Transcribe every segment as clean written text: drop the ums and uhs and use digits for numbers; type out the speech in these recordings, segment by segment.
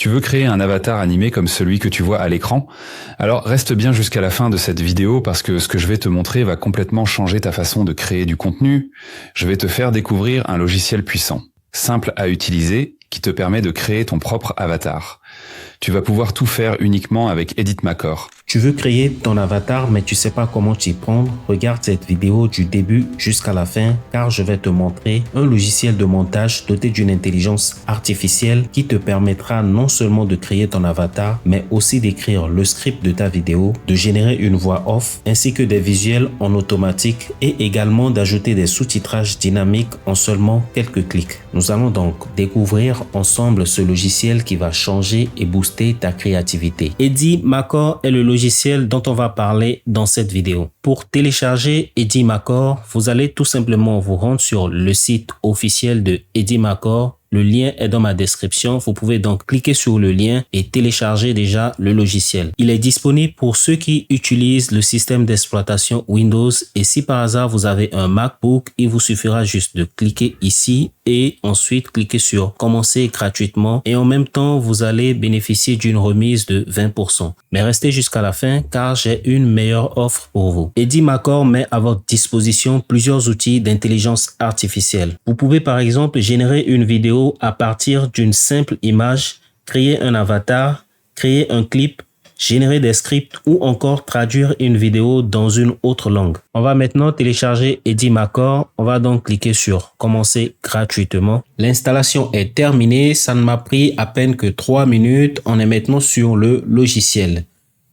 Tu veux créer un avatar animé comme celui que tu vois à l'écran? Alors reste bien jusqu'à la fin de cette vidéo parce que ce que je vais te montrer va complètement changer ta façon de créer du contenu. Je vais te faire découvrir un logiciel puissant, simple à utiliser, qui te permet de créer ton propre avatar. Tu vas pouvoir tout faire uniquement avec EditMaker. Tu veux créer ton avatar mais tu sais pas comment t'y prendre? Regarde cette vidéo du début jusqu'à la fin car je vais te montrer un logiciel de montage doté d'une intelligence artificielle qui te permettra non seulement de créer ton avatar mais aussi d'écrire le script de ta vidéo, de générer une voix off ainsi que des visuels en automatique et également d'ajouter des sous-titrages dynamiques en seulement quelques clics. Nous allons donc découvrir ensemble ce logiciel qui va changer et booster ta créativité. EditMaker est le logiciel dont on va parler dans cette vidéo. Pour télécharger EditMaker, vous allez tout simplement vous rendre sur le site officiel de EditMaker. Le lien est dans ma description. Vous pouvez donc cliquer sur le lien et télécharger déjà le logiciel. Il est disponible pour ceux qui utilisent le système d'exploitation Windows et si par hasard vous avez un MacBook, il vous suffira juste de cliquer ici et ensuite cliquer sur commencer gratuitement et en même temps vous allez bénéficier d'une remise de 20%. Mais restez jusqu'à la fin car j'ai une meilleure offre pour vous. EditMaker met à votre disposition plusieurs outils d'intelligence artificielle. Vous pouvez par exemple générer une vidéo à partir d'une simple image, créer un avatar, créer un clip, générer des scripts ou encore traduire une vidéo dans une autre langue. On va maintenant télécharger EditMaker. On va donc cliquer sur commencer gratuitement. L'installation est terminée. Ça ne m'a pris à peine que 3 minutes. On est maintenant sur le logiciel.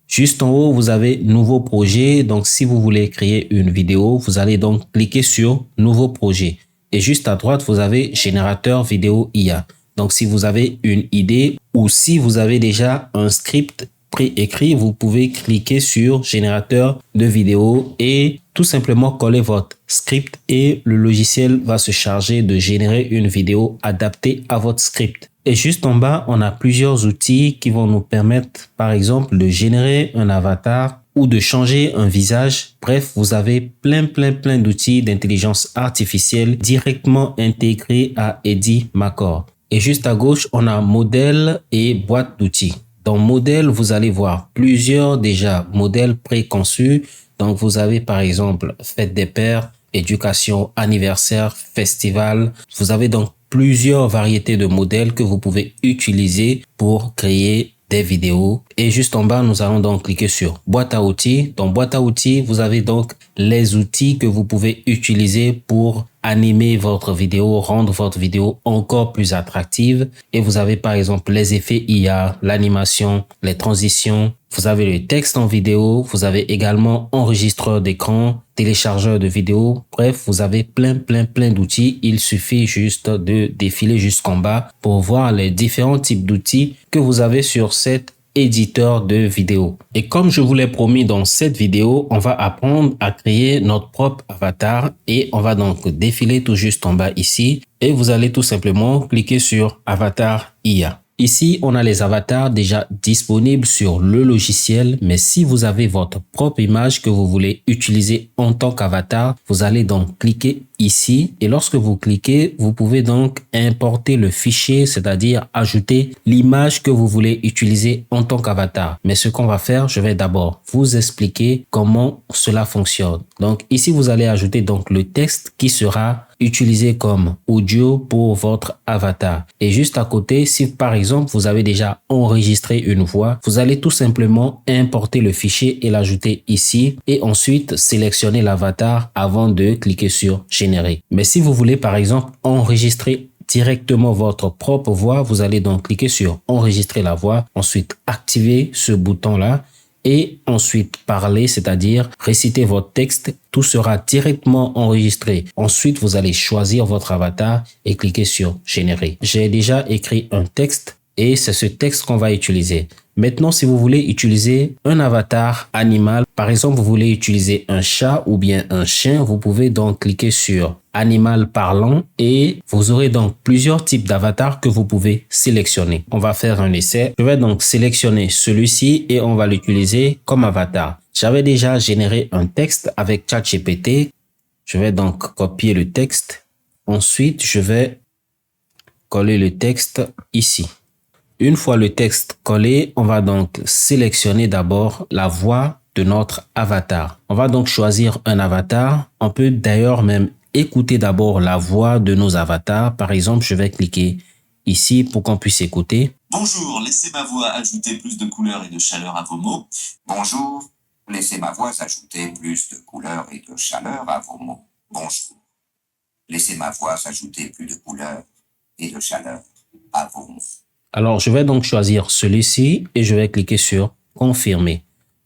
Juste en haut, vous avez nouveau projet. Donc, si vous voulez créer une vidéo, vous allez donc cliquer sur nouveau projet. Et juste à droite, vous avez générateur vidéo IA. Donc, si vous avez une idée ou si vous avez déjà un script préécrit, vous pouvez cliquer sur générateur de vidéo et tout simplement coller votre script et le logiciel va se charger de générer une vidéo adaptée à votre script. Et juste en bas, on a plusieurs outils qui vont nous permettre, par exemple, de générer un avatar ou de changer un visage. Bref, vous avez plein d'outils d'intelligence artificielle directement intégrés à EditMaker. Et juste à gauche, on a modèle et boîte d'outils. Dans modèle, vous allez voir plusieurs déjà modèles préconçus. Donc, vous avez par exemple fête des pères, éducation, anniversaire, festival. Vous avez donc plusieurs variétés de modèles que vous pouvez utiliser pour créer des vidéos. Et juste en bas, nous allons donc cliquer sur boîte à outils. Dans boîte à outils, vous avez donc les outils que vous pouvez utiliser pour animer votre vidéo, rendre votre vidéo encore plus attractive. Et vous avez par exemple les effets IA, l'animation, les transitions. Vous avez le texte en vidéo. Vous avez également enregistreur d'écran, téléchargeur de vidéo. Bref, vous avez plein d'outils. Il suffit juste de défiler jusqu'en bas pour voir les différents types d'outils que vous avez sur cet éditeur de vidéo. Et comme je vous l'ai promis dans cette vidéo, on va apprendre à créer notre propre avatar et on va donc défiler tout juste en bas ici et vous allez tout simplement cliquer sur avatar IA. Ici, on a les avatars déjà disponibles sur le logiciel, mais si vous avez votre propre image que vous voulez utiliser en tant qu'avatar, vous allez donc cliquer ici et lorsque vous cliquez, vous pouvez donc importer le fichier, c'est-à-dire ajouter l'image que vous voulez utiliser en tant qu'avatar. Mais ce qu'on va faire, je vais d'abord vous expliquer comment cela fonctionne. Donc ici, vous allez ajouter donc le texte qui sera utilisé comme audio pour votre avatar. Et juste à côté, si par exemple, vous avez déjà enregistré une voix, vous allez tout simplement importer le fichier et l'ajouter ici et ensuite sélectionner l'avatar avant de cliquer sur générer. Mais si vous voulez par exemple enregistrer directement votre propre voix, vous allez donc cliquer sur enregistrer la voix, ensuite activer ce bouton-là et ensuite parler, c'est-à-dire réciter votre texte. Tout sera directement enregistré. Ensuite, vous allez choisir votre avatar et cliquer sur générer. J'ai déjà écrit un texte et c'est ce texte qu'on va utiliser. Maintenant, si vous voulez utiliser un avatar animal, par exemple, vous voulez utiliser un chat ou bien un chien, vous pouvez donc cliquer sur animal parlant et vous aurez donc plusieurs types d'avatars que vous pouvez sélectionner. On va faire un essai. Je vais donc sélectionner celui-ci et on va l'utiliser comme avatar. J'avais déjà généré un texte avec ChatGPT. Je vais donc copier le texte. Ensuite, je vais coller le texte ici. Une fois le texte collé, on va donc sélectionner d'abord la voix de notre avatar. On va donc choisir un avatar. On peut d'ailleurs même écouter d'abord la voix de nos avatars. Par exemple, je vais cliquer ici pour qu'on puisse écouter. Bonjour, laissez ma voix ajouter plus de couleur et de chaleur à vos mots. Bonjour, laissez ma voix ajouter plus de couleur et de chaleur à vos mots. Bonjour, laissez ma voix ajouter plus de couleur et de chaleur à vos mots. Alors, je vais donc choisir celui-ci et je vais cliquer sur confirmer.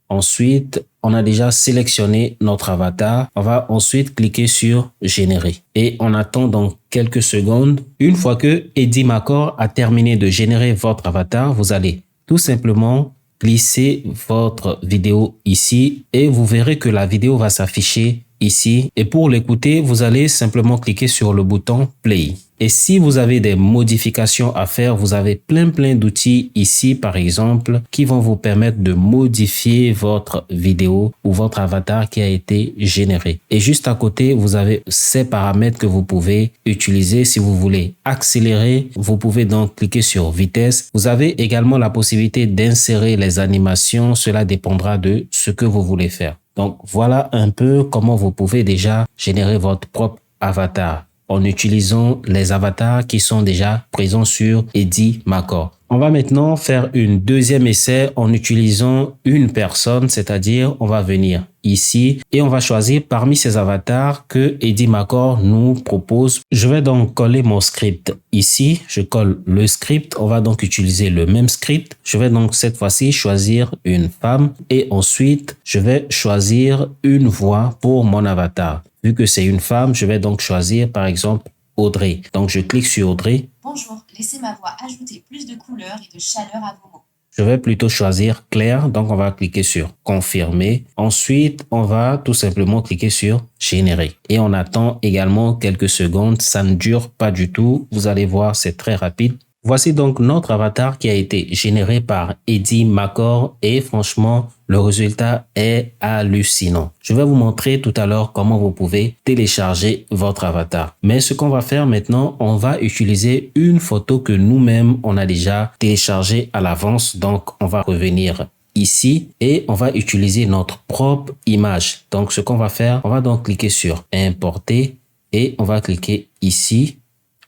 Ensuite, on a déjà sélectionné notre avatar. On va ensuite cliquer sur générer et on attend donc quelques secondes. Une fois que Eddie Makor a terminé de générer votre avatar, vous allez tout simplement glisser votre vidéo ici et vous verrez que la vidéo va s'afficher ici. Et pour l'écouter, vous allez simplement cliquer sur le bouton play. Et si vous avez des modifications à faire, vous avez plein d'outils ici, par exemple, qui vont vous permettre de modifier votre vidéo ou votre avatar qui a été généré. Et juste à côté, vous avez ces paramètres que vous pouvez utiliser. Si vous voulez accélérer, vous pouvez donc cliquer sur vitesse. Vous avez également la possibilité d'insérer les animations. Cela dépendra de ce que vous voulez faire. Donc, voilà un peu comment vous pouvez déjà générer votre propre avatar en utilisant les avatars qui sont déjà présents sur Eddie Makor. On va maintenant faire une deuxième essai en utilisant une personne, c'est-à-dire on va venir ici et on va choisir parmi ces avatars que Eddie Makor nous propose. Je vais donc coller mon script ici. Je colle le script. On va donc utiliser le même script. Je vais donc cette fois-ci choisir une femme et ensuite je vais choisir une voix pour mon avatar. Vu que c'est une femme, je vais donc choisir par exemple Audrey. Donc je clique sur Audrey. Bonjour, laissez ma voix ajouter plus de couleur et de chaleur à vos mots. Je vais plutôt choisir Claire, donc on va cliquer sur confirmer. Ensuite, on va tout simplement cliquer sur générer. Et on attend également quelques secondes, ça ne dure pas du tout. Vous allez voir, c'est très rapide. Voici donc notre avatar qui a été généré par Eddie Makor et franchement, le résultat est hallucinant. Je vais vous montrer tout à l'heure comment vous pouvez télécharger votre avatar. Mais ce qu'on va faire maintenant, on va utiliser une photo que nous-mêmes, on a déjà téléchargée à l'avance. Donc, on va revenir ici et on va utiliser notre propre image. Donc, ce qu'on va faire, on va donc cliquer sur importer et on va cliquer ici.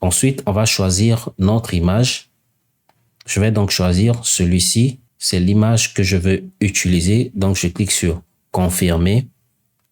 Ensuite, on va choisir notre image. Je vais donc choisir celui-ci. C'est l'image que je veux utiliser. Donc, je clique sur confirmer.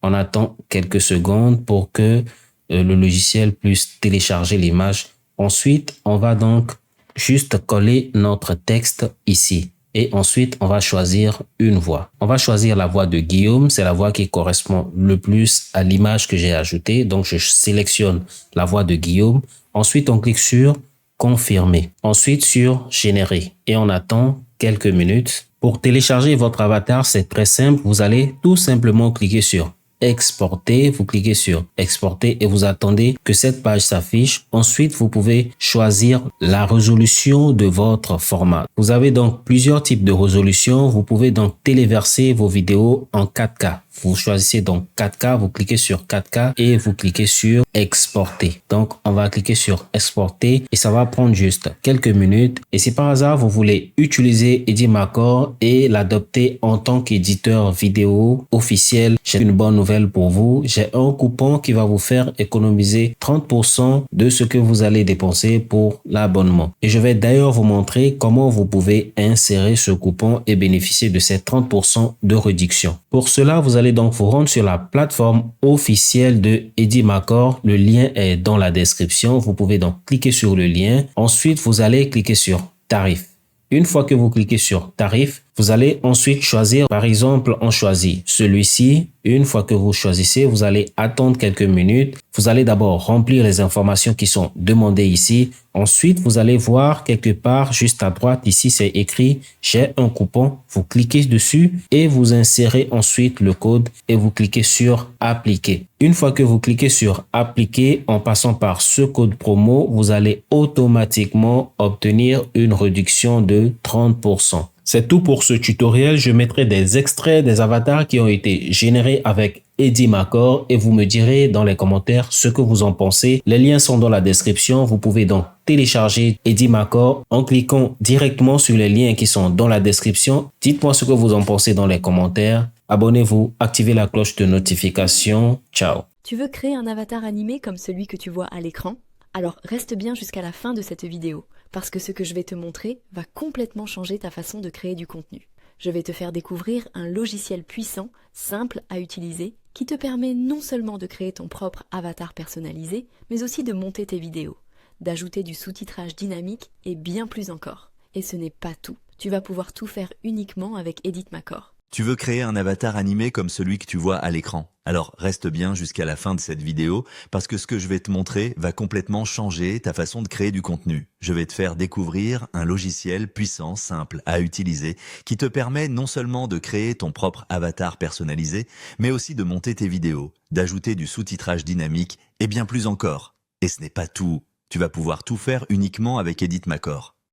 On attend quelques secondes pour que le logiciel puisse télécharger l'image. Ensuite, on va donc juste coller notre texte ici. Et ensuite, on va choisir une voix. On va choisir la voix de Guillaume. C'est la voix qui correspond le plus à l'image que j'ai ajoutée. Donc, je sélectionne la voix de Guillaume. Ensuite, on clique sur confirmer. Ensuite, sur générer. Et on attend quelques minutes. Pour télécharger votre avatar, c'est très simple. Vous allez tout simplement cliquer sur exporter. Vous cliquez sur exporter et vous attendez que cette page s'affiche. Ensuite, vous pouvez choisir la résolution de votre format. Vous avez donc plusieurs types de résolution. Vous pouvez donc téléverser vos vidéos en 4K. Vous choisissez donc 4K, vous cliquez sur 4K et vous cliquez sur exporter. Donc, on va cliquer sur exporter et ça va prendre juste quelques minutes. Et si par hasard, vous voulez utiliser Eddie Makor et l'adopter en tant qu'éditeur vidéo officiel, j'ai une bonne nouvelle pour vous. J'ai un coupon qui va vous faire économiser 30% de ce que vous allez dépenser pour l'abonnement. Et je vais d'ailleurs vous montrer comment vous pouvez insérer ce coupon et bénéficier de ces 30% de réduction. Pour cela, vous allez donc vous rendre sur la plateforme officielle de Eddie Makor. Le lien est dans la description. Vous pouvez donc cliquer sur le lien. Ensuite, vous allez cliquer sur tarif. Une fois que vous cliquez sur tarif, vous allez ensuite choisir, par exemple, on choisit celui-ci. Une fois que vous choisissez, vous allez attendre quelques minutes. Vous allez d'abord remplir les informations qui sont demandées ici. Ensuite, vous allez voir quelque part juste à droite, ici c'est écrit « J'ai un coupon ». Vous cliquez dessus et vous insérez ensuite le code et vous cliquez sur « Appliquer ». Une fois que vous cliquez sur « Appliquer » en passant par ce code promo, vous allez automatiquement obtenir une réduction de 30%. C'est tout pour ce tutoriel. Je mettrai des extraits des avatars qui ont été générés avec Edimacore et vous me direz dans les commentaires ce que vous en pensez. Les liens sont dans la description. Vous pouvez donc télécharger Edimacore en cliquant directement sur les liens qui sont dans la description. Dites-moi ce que vous en pensez dans les commentaires. Abonnez-vous, activez la cloche de notification. Ciao. Tu veux créer un avatar animé comme celui que tu vois à l'écran? Alors reste bien jusqu'à la fin de cette vidéo, parce que ce que je vais te montrer va complètement changer ta façon de créer du contenu. Je vais te faire découvrir un logiciel puissant, simple à utiliser, qui te permet non seulement de créer ton propre avatar personnalisé, mais aussi de monter tes vidéos, d'ajouter du sous-titrage dynamique et bien plus encore. Et ce n'est pas tout, tu vas pouvoir tout faire uniquement avec Editmacore. Tu veux créer un avatar animé comme celui que tu vois à l'écran? Alors reste bien jusqu'à la fin de cette vidéo parce que ce que je vais te montrer va complètement changer ta façon de créer du contenu. Je vais te faire découvrir un logiciel puissant, simple à utiliser qui te permet non seulement de créer ton propre avatar personnalisé, mais aussi de monter tes vidéos, d'ajouter du sous-titrage dynamique et bien plus encore. Et ce n'est pas tout, tu vas pouvoir tout faire uniquement avec Editmacore.